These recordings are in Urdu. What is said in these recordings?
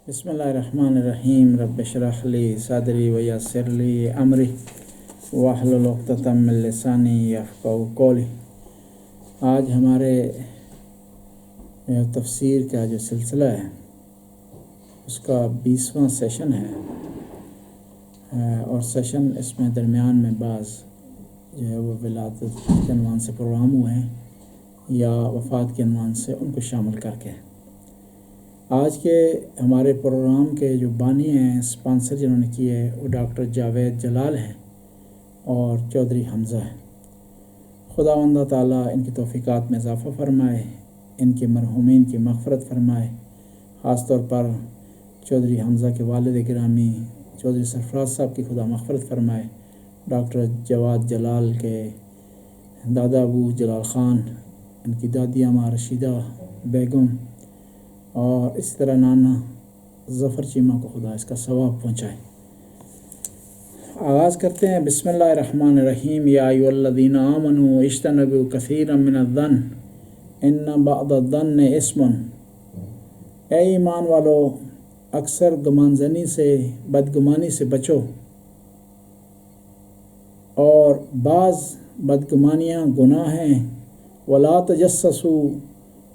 بسم اللہ الرحمن الرحیم رب اشرح لی صدری ویسر لی امری واحلل عقدۃ من لسانی یفقہوا قولی۔ آج ہمارے تفسیر کا جو سلسلہ ہے اس کا 20واں سیشن ہے، اور سیشن اس میں درمیان میں بعض جو ہے وہ ولادت کے عنوان سے پروگرام ہوئے ہیں یا وفات کے عنوان سے ان کو شامل کر کے۔ آج کے ہمارے پروگرام کے جو بانی ہیں، اسپانسر جنہوں نے کیے ہے، وہ ڈاکٹر جاوید جلال ہیں اور چودھری حمزہ ہیں۔ خداوند تعالیٰ ان کی توفیقات میں اضافہ فرمائے، ان کے مرحومین کی مغفرت فرمائے، خاص طور پر چودھری حمزہ کے والد گرامی چودھری سرفراز صاحب کی خدا مغفرت فرمائے، ڈاکٹر جواد جلال کے دادا ابو جلال خان، ان کی دادی اماں رشیدہ بیگم، اور اس طرح نانا ظفر چیمہ کو خدا اس کا ثواب پہنچائے۔ آغاز کرتے ہیں۔ بسم اللہ الرحمن الرحیم۔ یا ایھا الذین آمنوا اجتنبوا کثیرا من الظن ان بعض الظن اثم۔ اے ایمان والو، اکثر گمان زنی سے، بدگمانی سے بچو، اور بعض بدگمانیاں گناہ ہیں۔ ولا تجسسوا،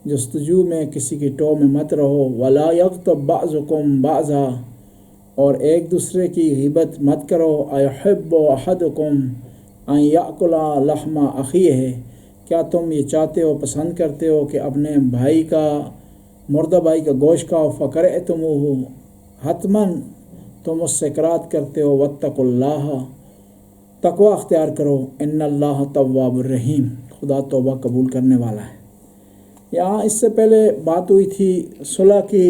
جستجو میں کسی کی ٹو میں مت رہو۔ ولا یغتب بعضکم بعضا، اور ایک دوسرے کی غیبت مت کرو۔ ایحب احدکم ان یأکل لحم اخیہ، کیا تم یہ چاہتے ہو، پسند کرتے ہو کہ اپنے بھائی کا، مردہ بھائی کا گوشت کھاؤ؟ فکرہتموہ، حتماً تم اس سے اکراہت کرتے ہو۔ واتقوا اللہ، تقوی اختیار کرو۔ ان اللہ تواب الرحیم، خدا توبہ قبول کرنے والا ہے۔ یہاں اس سے پہلے بات ہوئی تھی صلح کی،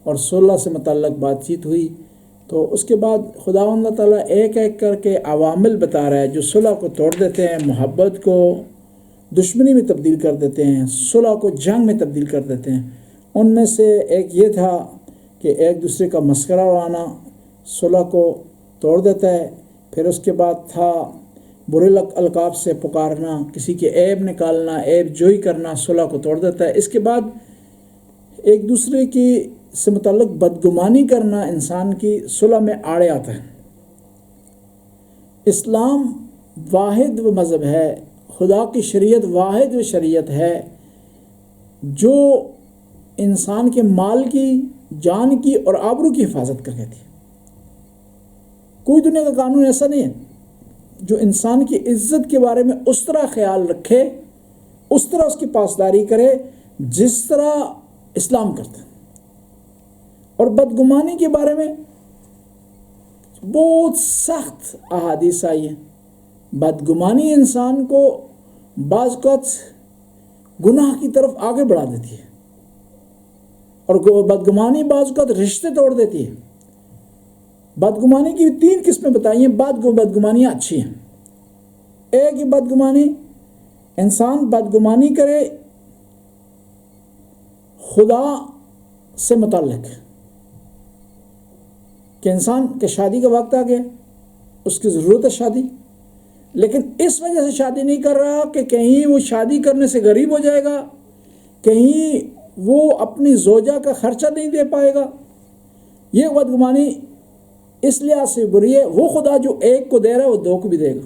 اور صلح سے متعلق بات چیت ہوئی، تو اس کے بعد خداوند تعالیٰ ایک ایک کر کے عوامل بتا رہا ہے جو صلح کو توڑ دیتے ہیں، محبت کو دشمنی میں تبدیل کر دیتے ہیں، صلح کو جنگ میں تبدیل کر دیتے ہیں۔ ان میں سے ایک یہ تھا کہ ایک دوسرے کا مسخرہ اڑانا صلح کو توڑ دیتا ہے۔ پھر اس کے بعد تھا برے القاب سے پکارنا، کسی کے عیب نکالنا، عیب جوئی کرنا صلح کو توڑ دیتا ہے۔ اس کے بعد ایک دوسرے کی سے متعلق بدگمانی کرنا انسان کی صلح میں آڑے آتا ہے۔ اسلام واحد و مذہب ہے، خدا کی شریعت واحد و شریعت ہے جو انسان کے مال کی، جان کی اور آبرو کی حفاظت کر کے تھی۔ کوئی دنیا کا قانون ایسا نہیں ہے جو انسان کی عزت کے بارے میں اس طرح خیال رکھے، اس طرح اس کی پاسداری کرے جس طرح اسلام کرتا ہے۔ اور بدگمانی کے بارے میں بہت سخت احادیث آئی ہیں۔ بدگمانی انسان کو بعض اوقات گناہ کی طرف آگے بڑھا دیتی ہے، اور بدگمانی بعض اوقات رشتے توڑ دیتی ہے۔ بدگمانی کی 3 قسمیں بتائی ہیں۔ بدگمانیاں اچھی ہیں۔ ایک ہی بدگمانی، انسان بدگمانی کرے خدا سے متعلق، کہ انسان کے شادی کا وقت آ گیا، اس کی ضرورت ہے شادی، لیکن اس وجہ سے شادی نہیں کر رہا کہ کہیں وہ شادی کرنے سے غریب ہو جائے گا، کہیں وہ اپنی زوجہ کا خرچہ نہیں دے پائے گا۔ یہ بدگمانی اس لحاظ سے بری ہے، وہ خدا جو ایک کو دے رہا ہے وہ 2 کو بھی دے گا۔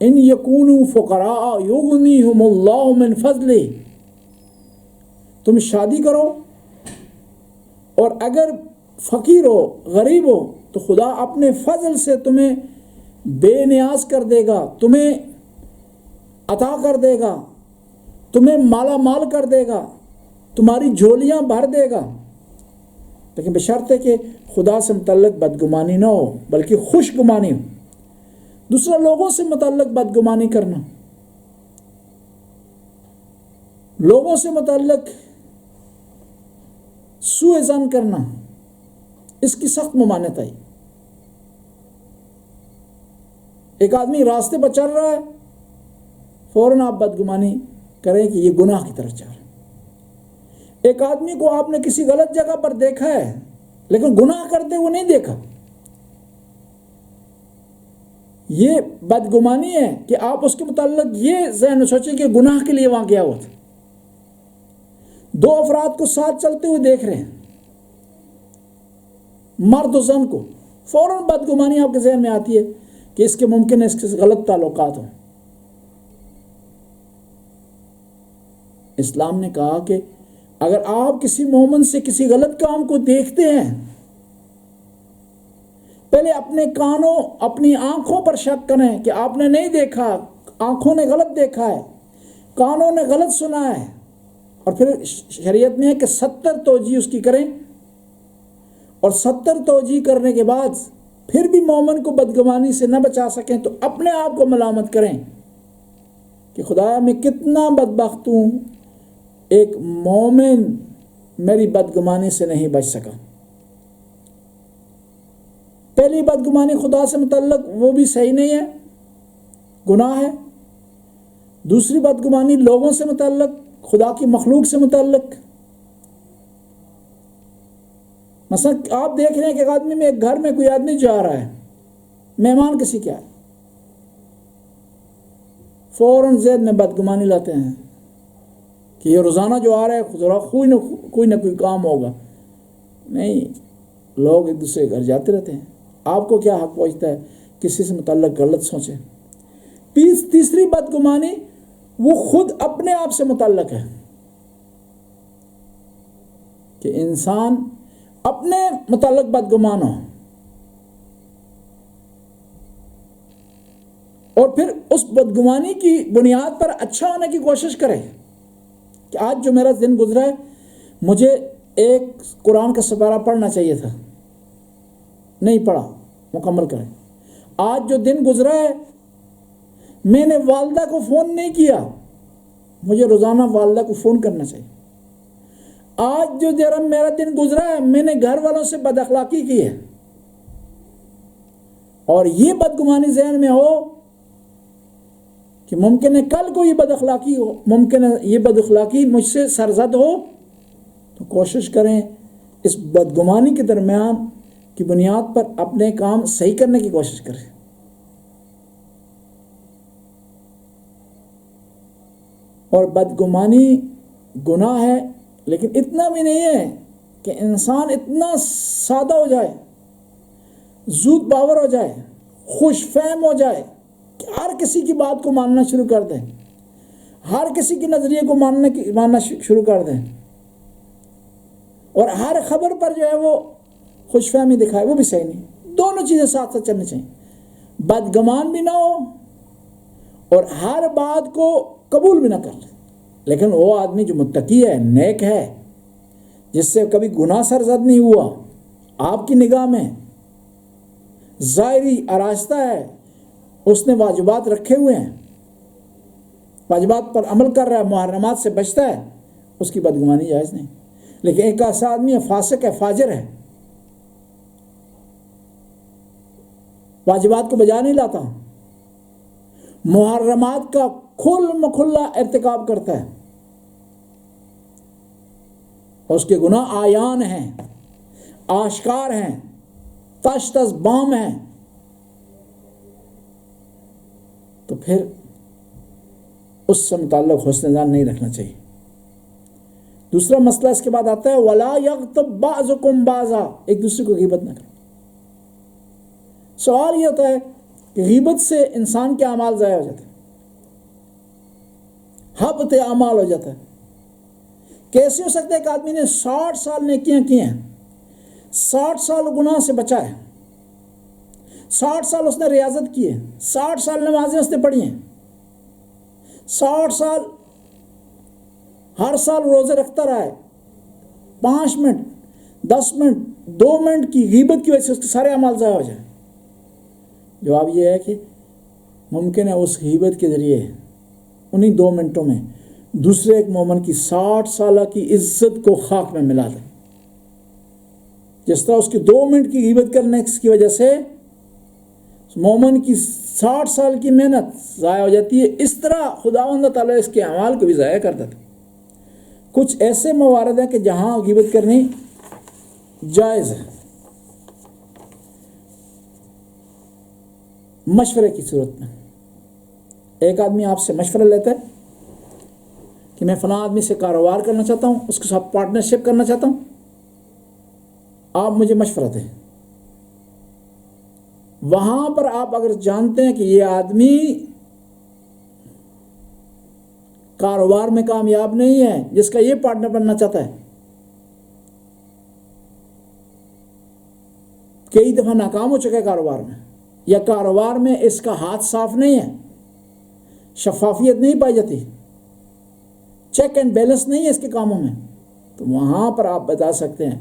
ان یکونوا فقراء یغنیہم اللہ من فضلہ، تم شادی کرو اور اگر فقیر ہو، غریب ہو، تو خدا اپنے فضل سے تمہیں بے نیاز کر دے گا، تمہیں عطا کر دے گا، تمہیں مالا مال کر دے گا، تمہاری جھولیاں بھر دے گا، لیکن بشرط ہے کہ خدا سے متعلق بدگمانی نہ ہو بلکہ خوش گمانی ہو۔ دوسرا، لوگوں سے متعلق بدگمانی کرنا، لوگوں سے متعلق سوء ظن کرنا، اس کی سخت ممانعت آئی۔ ایک آدمی راستے پر چل رہا ہے، فوراً آپ بدگمانی کریں کہ یہ گناہ کی طرف چل رہا ہے۔ ایک آدمی کو آپ نے کسی غلط جگہ پر دیکھا ہے لیکن گناہ کرتے ہوئے نہیں دیکھا، یہ بدگمانی ہے کہ آپ اس کے متعلق یہ ذہن میں سوچیں کہ گناہ کے لیے وہاں گیا ہوا تھا۔ 2 افراد کو ساتھ چلتے ہوئے دیکھ رہے ہیں، مرد و زن کو فوراً بدگمانی آپ کے ذہن میں آتی ہے کہ اس کے ممکن ہے اس کے غلط تعلقات ہوں. اسلام نے کہا کہ اگر آپ کسی مومن سے کسی غلط کام کو دیکھتے ہیں، پہلے اپنے کانوں اپنی آنکھوں پر شک کریں کہ آپ نے نہیں دیکھا، آنکھوں نے غلط دیکھا ہے، کانوں نے غلط سنا ہے، اور پھر شریعت میں ہے کہ 70 توجیہ اس کی کریں، اور 70 توجیہ کرنے کے بعد پھر بھی مومن کو بدگمانی سے نہ بچا سکیں تو اپنے آپ کو ملامت کریں کہ خدایا میں کتنا بدبخت ہوں، ایک مومن میری بدگمانی سے نہیں بچ سکا. پہلی بدگمانی خدا سے متعلق وہ بھی صحیح نہیں ہے، گناہ ہے. دوسری بدگمانی لوگوں سے متعلق، خدا کی مخلوق سے متعلق. مثلا آپ دیکھ رہے ہیں کہ ایک آدمی میں ایک گھر میں کوئی آدمی جا رہا ہے، مہمان کسی کیا ہے، فوراً ذہن میں بدگمانی لاتے ہیں کہ یہ روزانہ جو آ رہا ہے کوئی نہ کوئی کام ہوگا. نہیں، لوگ ایک دوسرے کے گھر جاتے رہتے ہیں، آپ کو کیا حق پہنچتا ہے کسی سے متعلق غلط سوچیں. تیسری بدگمانی وہ خود اپنے آپ سے متعلق ہے کہ انسان اپنے متعلق بدگمان ہو اور پھر اس بدگمانی کی بنیاد پر اچھا ہونے کی کوشش کرے کہ آج جو میرا دن گزرا ہے مجھے ایک قرآن کا سپارہ پڑھنا چاہیے تھا، نہیں پڑھا، مکمل کریں. آج جو دن گزرا ہے میں نے والدہ کو فون نہیں کیا، مجھے روزانہ والدہ کو فون کرنا چاہیے. آج جو میرا دن گزرا ہے میں نے گھر والوں سے بد اخلاقی کی ہے، اور یہ بدگمانی ذہن میں ہو کہ ممکن ہے کل کو یہ بد اخلاقی ہو، ممکن ہے یہ بد اخلاقی مجھ سے سرزد ہو، تو کوشش کریں اس بدگمانی کے درمیان کی بنیاد پر اپنے کام صحیح کرنے کی کوشش کریں. اور بدگمانی گناہ ہے، لیکن اتنا بھی نہیں ہے کہ انسان اتنا سادہ ہو جائے، زود باور ہو جائے، خوش فہم ہو جائے کہ ہر کسی کی بات کو ماننا شروع کر دیں، ہر کسی کے نظریے کو ماننا شروع کر دیں، اور ہر خبر پر جو ہے وہ خوش فہمی دکھائے. وہ بھی صحیح نہیں. دونوں چیزیں ساتھ ساتھ چلنی چاہیے. بدگمان بھی نہ ہو اور ہر بات کو قبول بھی نہ کر لے. لیکن وہ آدمی جو متقی ہے، نیک ہے، جس سے کبھی گناہ سرزد نہیں ہوا آپ کی نگاہ میں، ظاہری آراستہ ہے، اس نے واجبات رکھے ہوئے ہیں، واجبات پر عمل کر رہا ہے، محرمات سے بچتا ہے، اس کی بدگمانی جائز نہیں. لیکن ایک ایسا آدمی ہے، فاسق ہے، فاجر ہے، واجبات کو بجا نہیں لاتا، محرمات کا کھل مکھلا ارتکاب کرتا ہے، اور اس کے گناہ آیان ہیں، آشکار ہیں، تش تش بام ہیں، تو پھر اس سے متعلق حسن ظن نہیں رکھنا چاہیے. دوسرا مسئلہ اس کے بعد آتا ہے وَلَا يَغْتَبْ بَعْضُكُمْ بَعْضًا، ایک دوسرے کو غیبت نہ کرو. سوال یہ ہوتا ہے کہ غیبت سے انسان کے اعمال ضائع ہو جاتے ہیں، حبط اعمال ہو جاتا ہے. کیسے ہو سکتا ہے کہ آدمی نے 60 سال نیکیاں کی ہیں، 60 سال گناہ سے بچا ہے، 60 سال اس نے ریاضت کی ہے، 60 سال نمازیں اس نے پڑھی ہیں، 60 سال ہر سال روزے رکھتا رہا ہے، 5 منٹ 10 منٹ 2 منٹ کی غیبت کی وجہ سے اس کے سارے اعمال ضائع ہو جائیں. جواب یہ ہے کہ ممکن ہے اس غیبت کے ذریعے انہی 2 منٹوں میں دوسرے ایک مومن کی 60 سالہ کی عزت کو خاک میں ملا دے. جس طرح اس کی 2 منٹ کی غیبت کرنے کی وجہ سے مومن کی 60 سال کی محنت ضائع ہو جاتی ہے، اس طرح خداوند تعالیٰ اس کے اعمال کو بھی ضائع کر دیتا ہے. کچھ ایسے موارد ہیں کہ جہاں غیبت کرنی جائز ہے، مشورے کی صورت میں. ایک آدمی آپ سے مشورہ لیتا ہے کہ میں فلاں آدمی سے کاروبار کرنا چاہتا ہوں، اس کے ساتھ پارٹنرشپ کرنا چاہتا ہوں، آپ مجھے مشورہ دیں. وہاں پر آپ اگر جانتے ہیں کہ یہ آدمی کاروبار میں کامیاب نہیں ہے، جس کا یہ پارٹنر بننا چاہتا ہے، کئی دفعہ ناکام ہو چکا ہے کاروبار میں، یا کاروبار میں اس کا ہاتھ صاف نہیں ہے، شفافیت نہیں پائی جاتی، چیک اینڈ بیلنس نہیں ہے اس کے کاموں میں، تو وہاں پر آپ بتا سکتے ہیں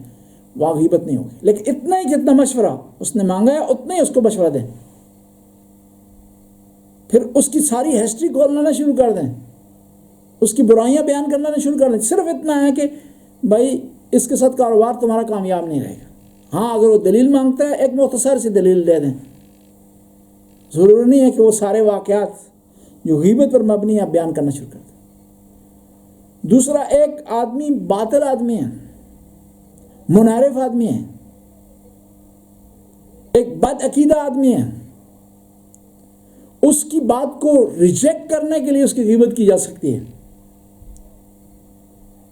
وہاں غیبت نہیں ہوگی۔ لیکن اتنا ہی جتنا مشورہ اس نے مانگا ہے اتنا ہی اس کو مشورہ دیں، پھر اس کی ساری ہسٹری کھولنا شروع کر دیں، اس کی برائیاں بیان کرنا شروع کر دیں، صرف اتنا ہے کہ بھائی اس کے ساتھ کاروبار تمہارا کامیاب نہیں رہے گا۔ ہاں اگر وہ دلیل مانگتا ہے ایک مختصر سی دلیل دے دیں، ضروری نہیں ہے کہ وہ سارے واقعات جو غیبت پر مبنی ہے بیان کرنا شروع کر دیں۔ دوسرا، ایک آدمی باطل آدمی ہے، منحرف آدمی ہے، ایک بد عقیدہ آدمی ہے، اس کی بات کو ریجیکٹ کرنے کے لیے اس کی غیبت کی جا سکتی ہے۔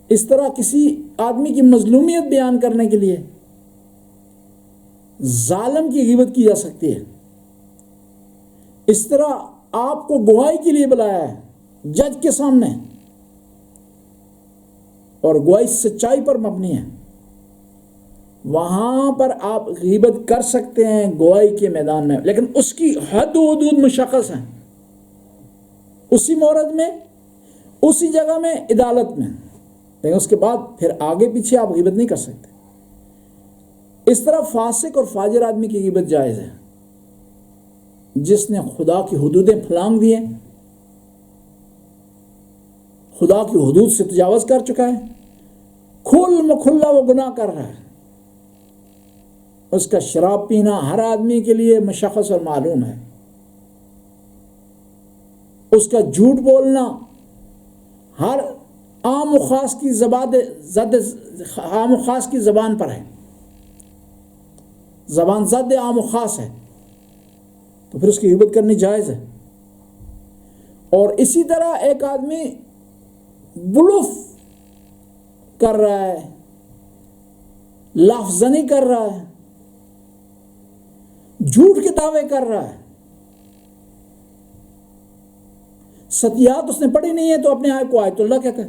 اس طرح کسی آدمی کی مظلومیت بیان کرنے کے لیے ظالم کی غیبت کی جا سکتی ہے۔ اس طرح آپ کو گواہی کے لیے بلایا ہے جج کے سامنے، اور گواہی سچائی پر مبنی ہے، وہاں پر آپ غیبت کر سکتے ہیں گواہی کے میدان میں، لیکن اس کی حد و حدود مشخص ہیں، اسی مورد میں، اسی جگہ میں، عدالت میں، لیکن اس کے بعد پھر آگے پیچھے آپ غیبت نہیں کر سکتے۔ اس طرح فاسق اور فاجر آدمی کی غیبت جائز ہے، جس نے خدا کی حدودیں پھلانگ دی ہیں، خدا کی حدود سے تجاوز کر چکا ہے، کھل مکھلا وہ گناہ کر رہا ہے۔ اس کا شراب پینا ہر آدمی کے لیے مشخص اور معلوم ہے، اس کا جھوٹ بولنا ہر عام و خاص کی عام و خاص کی زبان پر ہے، زبان زد عام و خاص ہے، تو پھر اس کی غیبت کرنی جائز ہے۔ اور اسی طرح ایک آدمی بلوف کر رہا ہے، لفظ زنی کر رہا ہے، جھوٹ کے دعوے کر رہا ہے، ستیات اس نے پڑھی نہیں ہے تو اپنے آپ کو آیت اللہ کہتا ہے،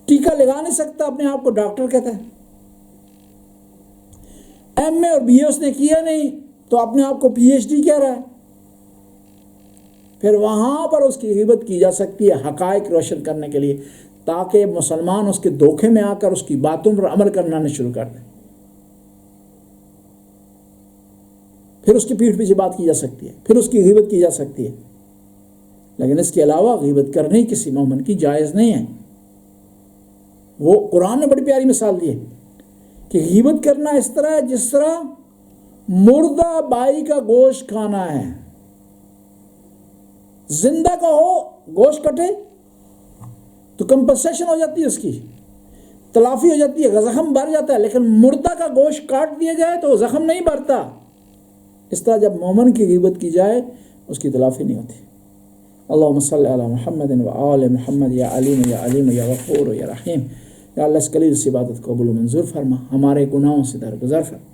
ٹیکہ لگا نہیں سکتا اپنے آپ کو ڈاکٹر کہتا ہے، ایم اے اور بی اے اس نے کیا نہیں تو اپنے آپ کو پی ایچ ڈی کہہ رہا ہے، پھر وہاں پر اس کی غیبت کی جا سکتی ہے حقائق روشن کرنے کے لیے، تاکہ مسلمان اس کے دھوکے میں آ کر اس کی باتوں پر عمل کرنا شروع کر دیں، پھر اس کی پیٹھ پیچھے بات کی جا سکتی ہے، پھر اس کی غیبت کی جا سکتی ہے۔ لیکن اس کے علاوہ غیبت کرنی کسی مومن کی جائز نہیں ہے۔ وہ قرآن نے بڑی پیاری مثال دی ہے کہ غیبت کرنا اس طرح ہے جس طرح مردہ بائی کا گوشت کھانا ہے، زندہ کا ہو گوشت کٹے تو کمپنسیشن ہو جاتی ہے، اس کی تلافی ہو جاتی ہے، زخم بھر جاتا ہے، لیکن مردہ کا گوشت کاٹ دیا جائے تو زخم نہیں بھرتا۔ اس طرح جب مومن کی غیبت کی جائے اس کی تلافی نہیں ہوتی۔ اللہم صلی علی محمد و آل محمد، یا علیم یا علیم یا غفور یا رحیم۔ یا اللہ اس قلیل سی عبادت کو قبول و منظور فرما، ہمارے گناہوں سے درگزر فرما،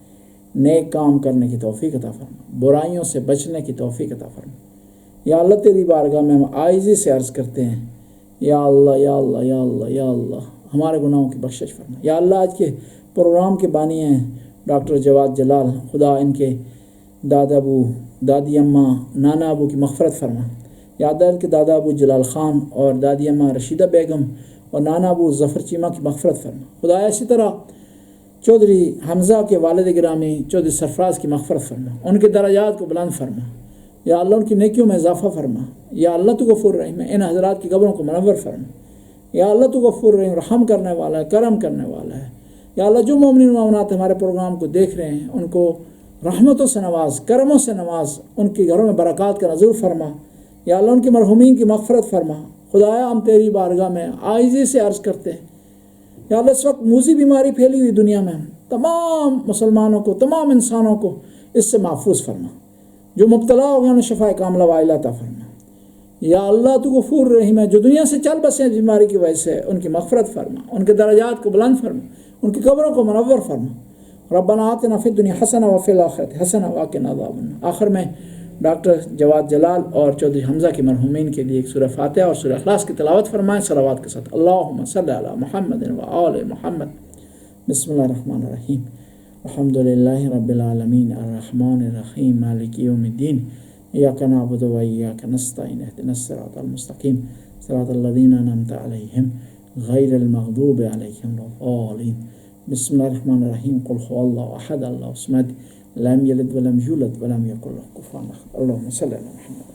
نیک کام کرنے کی توفیق عطا فرما، برائیوں سے بچنے کی توفیق عطا فرما۔ یا اللہ تیری بارگاہ میں ہم عاجزی سے عرض کرتے ہیں، یا اللہ یا اللہ یا اللہ یا اللہ ہمارے گناہوں کی بخشش فرما۔ یا اللہ آج کے پروگرام کے بانی ہیں ڈاکٹر جواد جلال، خدا ان کے دادا ابو، دادی اماں، نانا ابو کی مغفرت فرما۔ یا اللہ ان کے دادا ابو جلال خان اور دادی اماں رشیدہ بیگم اور نانا ابو ظفر چیمہ کی مغفرت فرما۔ خدا اسی طرح چودھری حمزہ کے والد گرامی چودھری سرفراز کی مغفرت فرما، ان کے درجات کو بلند فرما۔ یا اللہ ان کی نیکیوں میں اضافہ فرما۔ یا اللہ تو غفور رحیم ہے، ان حضرات کی قبروں کو منور فرما۔ یا اللہ تو غفور رحیم، رحم کرنے والا ہے، کرم کرنے والا ہے۔ یا اللہ جو مومنین و مومنات ہمارے پروگرام کو دیکھ رہے ہیں ان کو رحمتوں سے نواز، کرموں سے نواز، ان کے گھروں میں برکات کا نزول فرما۔ یا اللہ ان کی مرحومین کی مغفرت فرما۔ خدایا ہم تیری بارگاہ میں عاجزی سے عرض کرتے ہیں، یا اللہ اس وقت موذی بیماری پھیلی ہوئی دنیا میں تمام مسلمانوں کو، تمام انسانوں کو اس سے محفوظ فرما، جو مبتلا ہو گئے انہیں شفا کاملہ وعاجلہ عطا فرما۔ یا اللہ تو غفور رحیم ہے، جو دنیا سے چل بسے ہیں بیماری کی وجہ سے ان کی مغفرت فرما، ان کے درجات کو بلند فرما، ان کی قبروں کو منور فرما۔ ربنا آتنا فی الدنیا حسنہ وفی الآخرۃ حسنہ وقنا عذاب النار۔ آخر میں ڈاکٹر جواد جلال اور چودھری حمزہ کے مرحومین کے لیے ایک سورہ فاتحہ اور سورہ اخلاص کی تلاوت فرمائیں صلوات کے ساتھ۔ اللہم صلی علی محمد و آل محمد۔ بسم اللہ الرحمن الرحیم۔ الحمد للہ رب العالمین الرحمن الرحیم مالک یوم الدین ایاک نعبد و ایاک نستعین اہدنا الصراط المستقیم صراط الذین انعمت علیہم غیر المغضوب علیہم ولا الضالین۔ بسم اللہ الرحمن الرحیم قل هو اللہ احد اللہ الصمد لم یلد ولم یولد ولم یکن له کفوا احد۔ اللہم صلی علی محمد۔